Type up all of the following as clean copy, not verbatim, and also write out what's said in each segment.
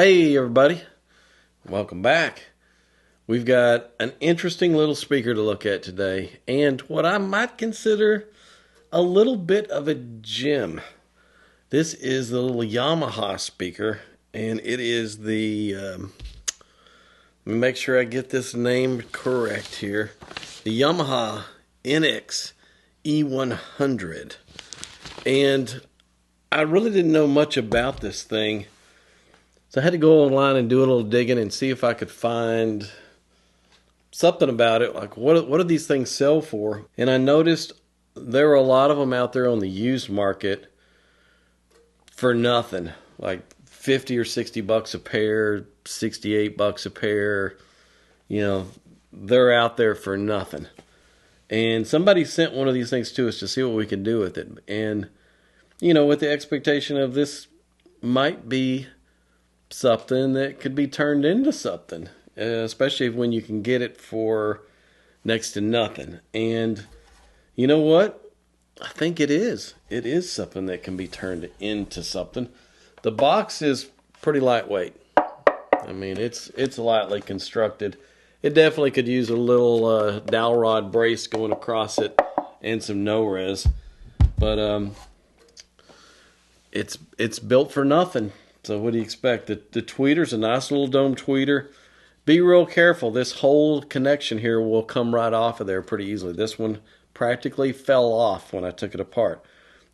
Hey everybody, welcome back. We've got an interesting little speaker to look at today and what I might consider a little bit of a gem. This is the little Yamaha speaker and it is the, let me make sure I get this name correct here, the Yamaha NX E100. And I really didn't know much about this thing. So I had to go online and do a little digging and see if I could find something about it. Like, what do these things sell for? And I noticed there were a lot of them out there on the used market for nothing. Like 50 or 60 bucks a pair, 68 bucks a pair. You know, they're out there for nothing. And somebody sent one of these things to us to see what we could do with it. And, you know, with the expectation of this might be something that could be turned into something, especially when you can get it for next to nothing. And you know what? I think it is. It is something that can be turned into something. The box is pretty lightweight. I mean, it's lightly constructed. It definitely could use a little dowel rod brace going across it and some no-res. But it's built for nothing. So what do you expect? The tweeter's a nice little dome tweeter. Be real careful. This whole connection here will come right off of there pretty easily. This one practically fell off when I took it apart.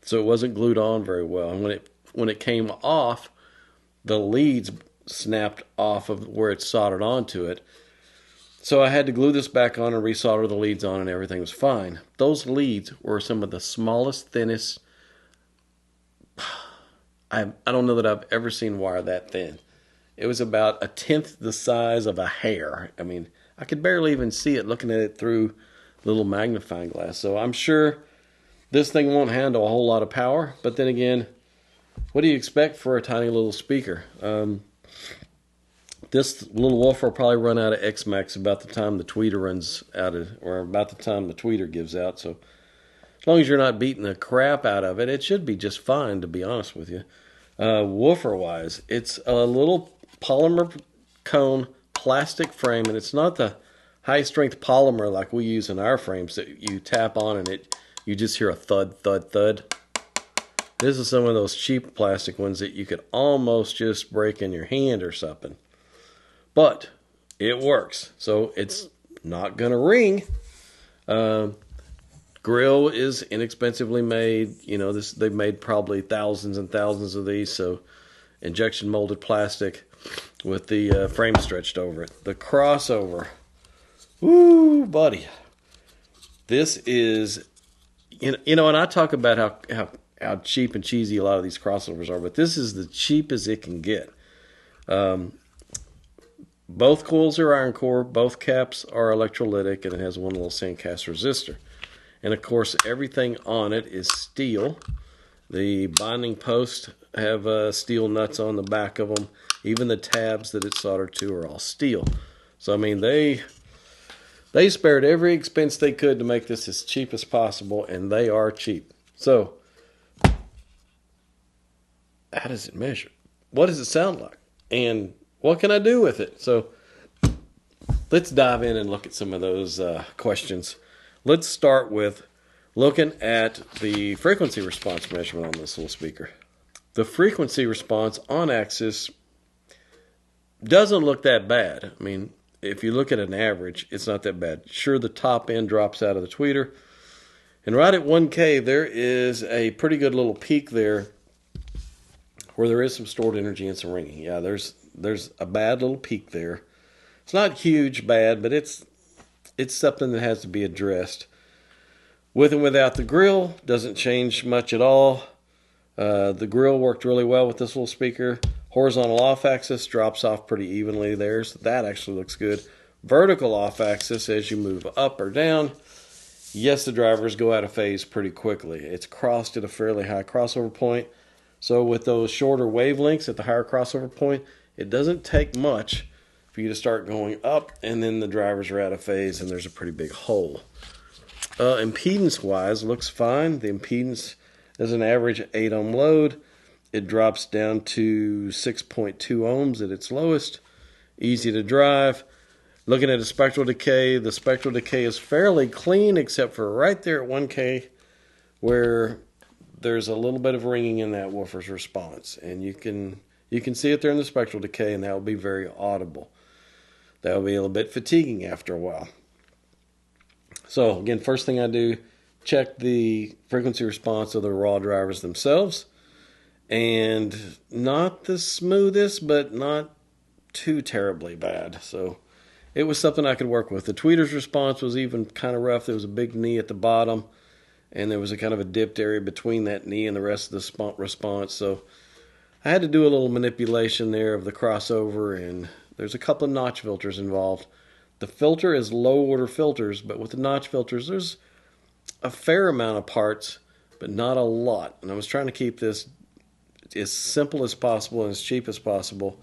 So it wasn't glued on very well. And when it came off, the leads snapped off of where it's soldered onto it. So I had to glue this back on and resolder the leads on and everything was fine. Those leads were some of the smallest, thinnest. I don't know that I've ever seen wire that thin. It was about 1/10 the size of a hair. I mean, I could barely even see it looking at it through the little magnifying glass. So I'm sure this thing won't handle a whole lot of power. But then again, what do you expect for a tiny little speaker? This little woofer will probably run out of X-Max about the time the tweeter runs out of, or about the time the tweeter gives out. So as long as you're not beating the crap out of it, it should be just fine, to be honest with you. Woofer-wise, it's a little polymer cone plastic frame, and it's not the high-strength polymer like we use in our frames that you tap on and you just hear a thud, thud, thud. This is some of those cheap plastic ones that you could almost just break in your hand or something. But it works, so it's not going to ring. Grill is inexpensively made. You know, they've made probably thousands and thousands of these. So injection molded plastic with the frame stretched over it. The crossover. Woo, buddy. This is, you know, and I talk about how cheap and cheesy a lot of these crossovers are, but this is the cheapest it can get. Both coils are iron core. Both caps are electrolytic, and it has one little sandcast resistor. And of course, everything on it is steel. The binding posts have steel nuts on the back of them. Even the tabs that it's soldered to are all steel. So I mean, they spared every expense they could to make this as cheap as possible, and they are cheap. So how does it measure? What does it sound like? And what can I do with it? So let's dive in and look at some of those questions. Let's start with looking at the frequency response measurement on this little speaker. The frequency response on axis doesn't look that bad. I mean, if you look at an average, it's not that bad. Sure, the top end drops out of the tweeter. And right at 1K, there is a pretty good little peak there where there is some stored energy and some ringing. Yeah, there's a bad little peak there. It's not huge bad, but it's something that has to be addressed. With and without the grill, doesn't change much at all. The grill worked really well with this little speaker. Horizontal off axis drops off pretty evenly there, so that actually looks good. Vertical off axis, as you move up or down, yes, the drivers go out of phase pretty quickly. It's crossed at a fairly high crossover point. So with those shorter wavelengths at the higher crossover point, it doesn't take much for you to start going up, and then the drivers are out of phase, and there's a pretty big hole. Impedance-wise, looks fine. The impedance is an average 8 ohm load. It drops down to 6.2 ohms at its lowest. Easy to drive. Looking at a spectral decay, the spectral decay is fairly clean except for right there at 1K where there's a little bit of ringing in that woofer's response. And you can see it there in the spectral decay, and that will be very audible. That will be a little bit fatiguing after a while. So again, first thing I do, check the frequency response of the raw drivers themselves. And not the smoothest, but not too terribly bad. So it was something I could work with. The tweeter's response was even kind of rough. There was a big knee at the bottom, and there was a kind of a dipped area between that knee and the rest of the response. So I had to do a little manipulation there of the crossover, and there's a couple of notch filters involved. The filter is low order filters, but with the notch filters, there's a fair amount of parts, but not a lot. And I was trying to keep this as simple as possible and as cheap as possible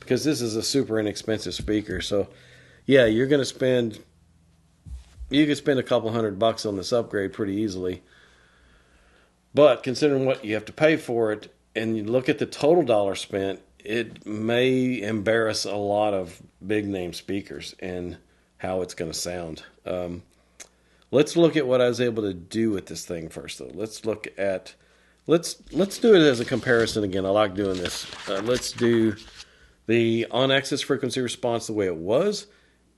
because this is a super inexpensive speaker. So yeah, you could spend a couple $100 on this upgrade pretty easily. But considering what you have to pay for it and you look at the total dollar spent, it may embarrass a lot of big name speakers and how it's going to sound. Let's look at what I was able to do with this thing first though. Let's do it as a comparison again. I like doing this. Let's do the on-axis frequency response the way it was,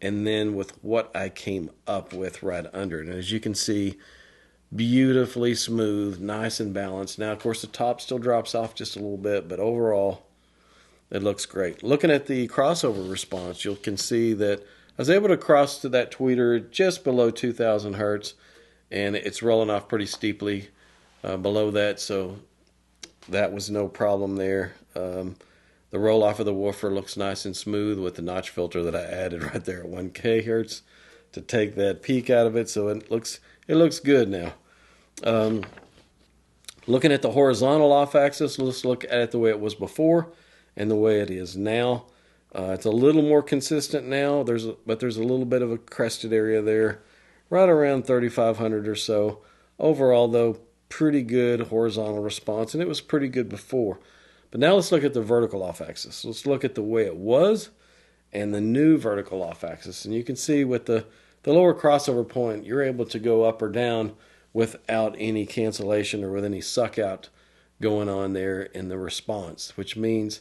and then with what I came up with right under it. And as you can see, beautifully smooth, nice and balanced. Now, of course, the top still drops off just a little bit, but overall, it looks great. Looking at the crossover response, you can see that I was able to cross to that tweeter just below 2,000 hertz, and it's rolling off pretty steeply below that, so that was no problem there. The roll off of the woofer looks nice and smooth with the notch filter that I added right there at 1K hertz to take that peak out of it, so it looks good now. Looking at the horizontal off axis, let's look at it the way it was before and the way it is now. It's a little more consistent now, but there's a little bit of a crested area there, right around 3,500 or so. Overall, though, pretty good horizontal response, and it was pretty good before. But now let's look at the vertical off axis. Let's look at the way it was and the new vertical off axis. And you can see with the lower crossover point, you're able to go up or down without any cancellation or with any suck out going on there in the response, which means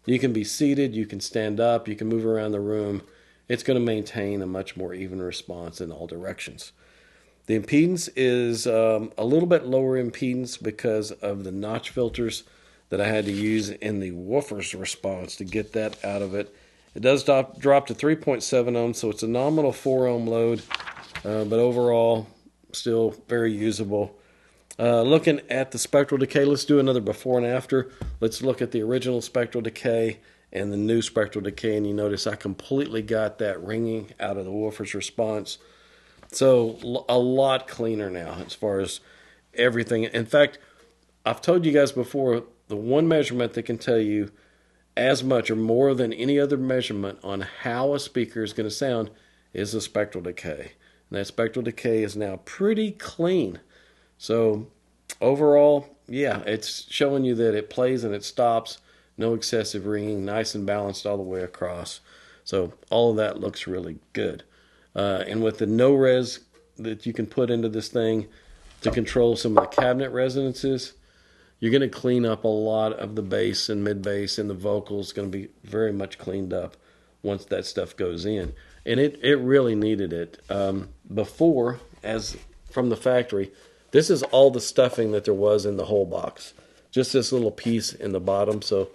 you can be seated, you can stand up, you can move around the room. It's going to maintain a much more even response in all directions. The impedance is a little bit lower impedance because of the notch filters that I had to use in the woofer's response to get that out of it. It does drop to 3.7 ohms, so it's a nominal 4 ohm load, but overall still very usable. Looking at the spectral decay, let's do another before and after. Let's look at the original spectral decay and the new spectral decay, and you notice I completely got that ringing out of the woofer's response. So a lot cleaner now as far as everything. In fact, I've told you guys before, the one measurement that can tell you as much or more than any other measurement on how a speaker is going to sound is the spectral decay. And that spectral decay is now pretty clean. So overall, yeah, it's showing you that it plays and it stops. No excessive ringing, nice and balanced all the way across. So all of that looks really good. And with the no-res that you can put into this thing to control some of the cabinet resonances, you're going to clean up a lot of the bass and mid-bass, and the vocals going to be very much cleaned up once that stuff goes in. And it really needed it. Before, as from the factory, this is all the stuffing that there was in the whole box. Just this little piece in the bottom. So,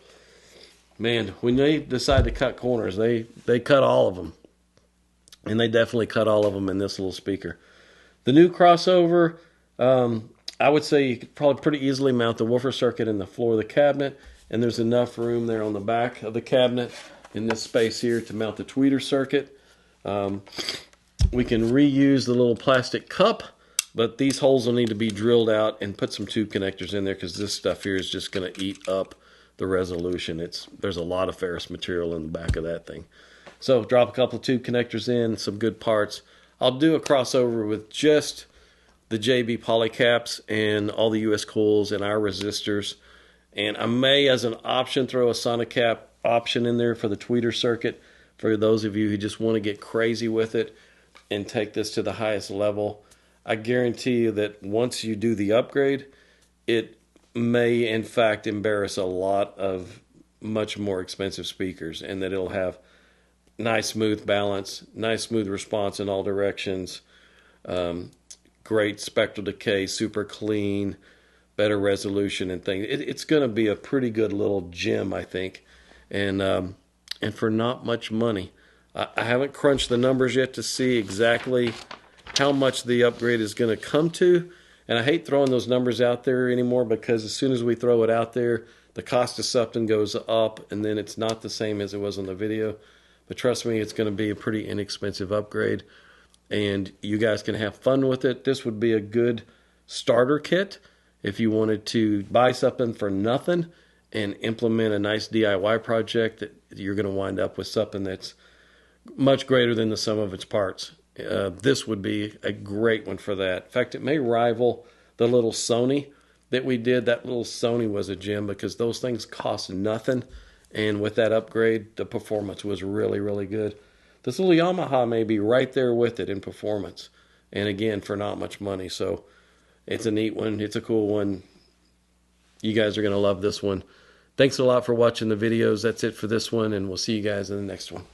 man, when they decide to cut corners, they cut all of them. And they definitely cut all of them in this little speaker. The new crossover, I would say you could probably pretty easily mount the woofer circuit in the floor of the cabinet, and there's enough room there on the back of the cabinet in this space here to mount the tweeter circuit. We can reuse the little plastic cup, but these holes will need to be drilled out and put some tube connectors in there because this stuff here is just going to eat up the resolution. There's a lot of ferrous material in the back of that thing. So drop a couple of tube connectors in, some good parts. I'll do a crossover with just the JB polycaps and all the US coils and our resistors And I may, as an option, throw a Sonicap option in there for the tweeter circuit for those of you who just want to get crazy with it and take this to the highest level. I guarantee you that once you do the upgrade, it may in fact embarrass a lot of much more expensive speakers, and that it'll have nice smooth balance, nice smooth response in all directions, great spectral decay, super clean, better resolution and things. It's going to be a pretty good little gem, I think, and for not much money. I haven't crunched the numbers yet to see exactly how much the upgrade is going to come to, and I hate throwing those numbers out there anymore, because as soon as we throw it out there, the cost of something goes up, and then it's not the same as it was on the video. But trust me, it's going to be a pretty inexpensive upgrade, and you guys can have fun with it. This would be a good starter kit if you wanted to buy something for nothing and implement a nice DIY project that you're going to wind up with something that's much greater than the sum of its parts. This would be a great one for that. In fact, it may rival the little Sony that we did. That little Sony was a gem because those things cost nothing, and with that upgrade, the performance was really, really good. This little Yamaha may be right there with it in performance, and again, for not much money. So it's a neat one. It's a cool one. You guys are going to love this one. Thanks a lot for watching the videos. That's it for this one, and we'll see you guys in the next one.